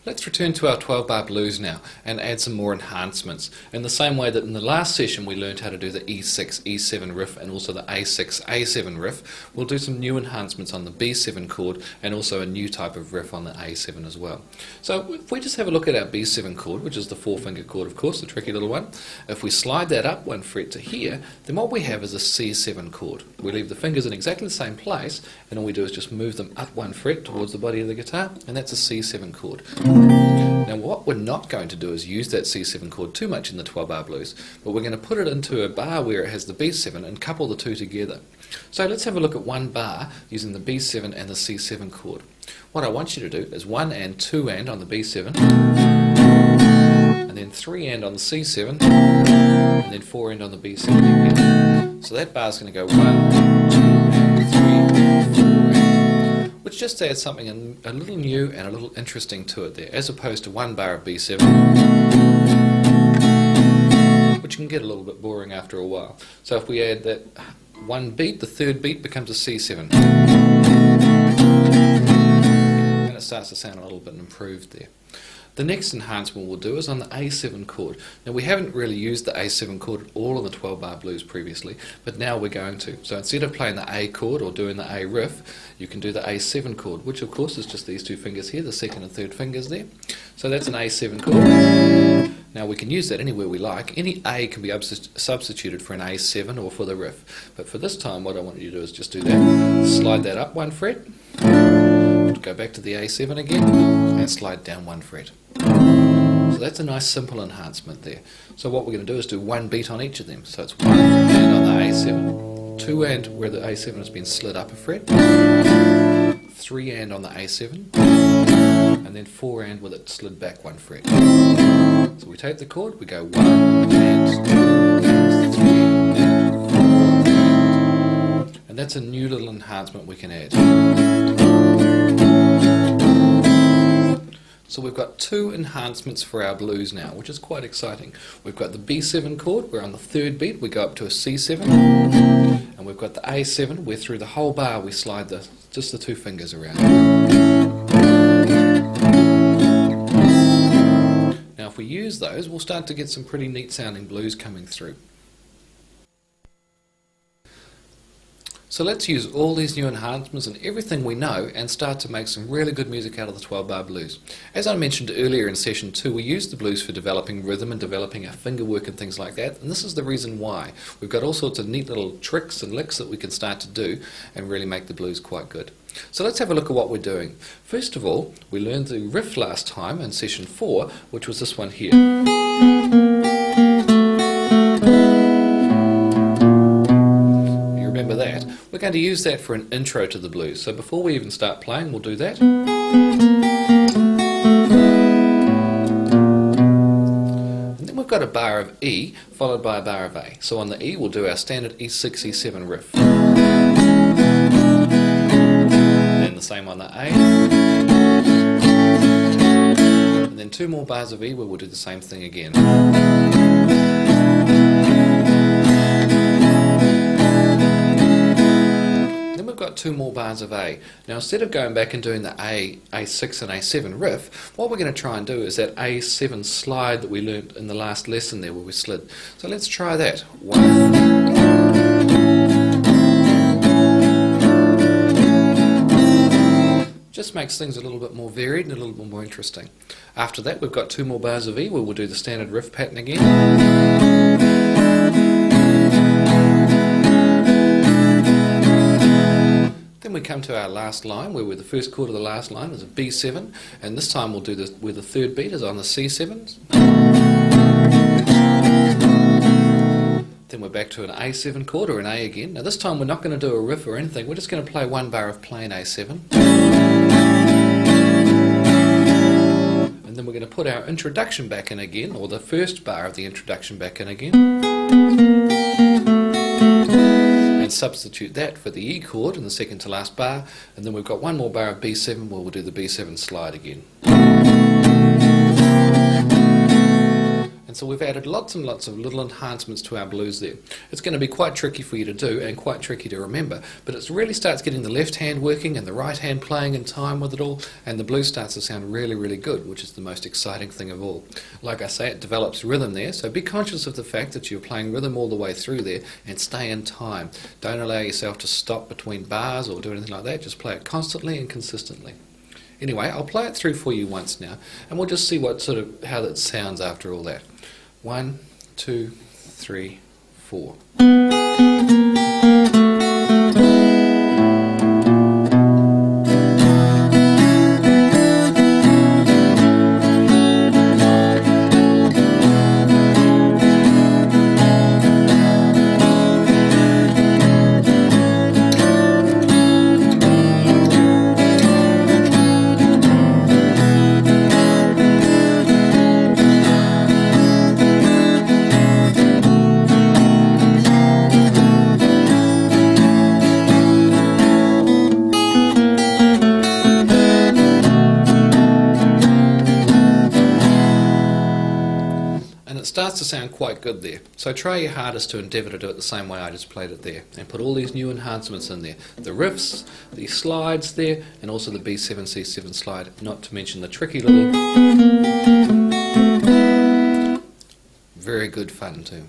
Let's return to our 12-bar blues now and add some more enhancements. In the same way that in the last session we learned how to do the E6, E7 riff and also the A6, A7 riff, we'll do some new enhancements on the B7 chord and also a new type of riff on the A7 as well. So if we just have a look at our B7 chord, which is the 4-finger chord of course, the tricky little one, if we slide that up 1 fret to here, then what we have is a C7 chord. We leave the fingers in exactly the same place and all we do is just move them up 1 fret towards the body of the guitar, and that's a C7 chord. Now what we're not going to do is use that C7 chord too much in the 12-bar blues, but we're going to put it into a bar where it has the B7 and couple the two together. So let's have a look at one bar using the B7 and the C7 chord. What I want you to do is 1 and 2 and on the B7, and then 3 and on the C7, and then 4 and on the B7 again. So that bar is going to go 1, 2, and 3, 4 and, which just adds something a little new and a little interesting to it there, as opposed to one bar of B7, which can get a little bit boring after a while. So if we add that one beat, the third beat becomes a C7. And it starts to sound a little bit improved there. The next enhancement we'll do is on the A7 chord. Now we haven't really used the A7 chord at all in the 12-bar blues previously, but now we're going to. So instead of playing the A chord or doing the A riff, you can do the A7 chord, which of course is just these two fingers here, the second and third fingers there. So that's an A7 chord. Now we can use that anywhere we like. Any A can be substituted for an A7 or for the riff. But for this time what I want you to do is just do that. Slide that up 1 fret, go back to the A7 again, and slide down 1 fret. So that's a nice simple enhancement there. So what we're going to do is do one beat on each of them. So it's 1 and on the A7, 2 and where the A7 has been slid up a fret, 3 and on the A7, and then 4 and with it slid back 1 fret. So we take the chord, we go 1 and 2 and 3 and 4 and that's a new little enhancement we can add. So we've got two enhancements for our blues now, which is quite exciting. We've got the B7 chord, where on the third beat we go up to a C7, and we've got the A7, where through the whole bar we slide just the two fingers around. Now if we use those, we'll start to get some pretty neat sounding blues coming through. So let's use all these new enhancements and everything we know and start to make some really good music out of the 12-bar blues. As I mentioned earlier in session 2, we use the blues for developing rhythm and developing our finger work and things like that, and this is the reason why. We've got all sorts of neat little tricks and licks that we can start to do and really make the blues quite good. So let's have a look at what we're doing. First of all, we learned the riff last time in session 4, which was this one here. Remember that. We're going to use that for an intro to the blues. So before we even start playing, we'll do that. And then we've got a bar of E followed by a bar of A. So on the E we'll do our standard E6, E7 riff. And then the same on the A. And then 2 more bars of E where we'll do the same thing again. We've got 2 more bars of A. Now instead of going back and doing the A6 and A7 riff, what we're going to try and do is that A7 slide that we learnt in the last lesson there where we slid. So let's try that. 1. Just makes things a little bit more varied and a little bit more interesting. After that we've got 2 more bars of E where we'll do the standard riff pattern again. Then we come to our last line, where the first chord of the last line is a B7, and this time we'll do this where the third beat is on the C7. Then we're back to an A7 chord, or an A again. Now this time we're not going to do a riff or anything, we're just going to play 1 bar of plain A7. And then we're going to put our introduction back in again, or the first bar of the introduction back in again. And substitute that for the E chord in the second to last bar, and then we've got 1 more bar of B7 where we'll do the B7 slide again. And And so we've added lots and lots of little enhancements to our blues there. It's going to be quite tricky for you to do and quite tricky to remember, but it really starts getting the left hand working and the right hand playing in time with it all, and the blues starts to sound really, really good, which is the most exciting thing of all. Like I say, it develops rhythm there, so be conscious of the fact that you're playing rhythm all the way through there, and stay in time. Don't allow yourself to stop between bars or do anything like that, just play it constantly and consistently. Anyway, I'll play it through for you once now, and we'll just see how that sounds after all that. 1, 2, 3, 4. Starts to sound quite good there. So try your hardest to endeavour to do it the same way I just played it there, and put all these new enhancements in there. The riffs, the slides there, and also the B7, C7 slide, not to mention the tricky little... Very good fun too.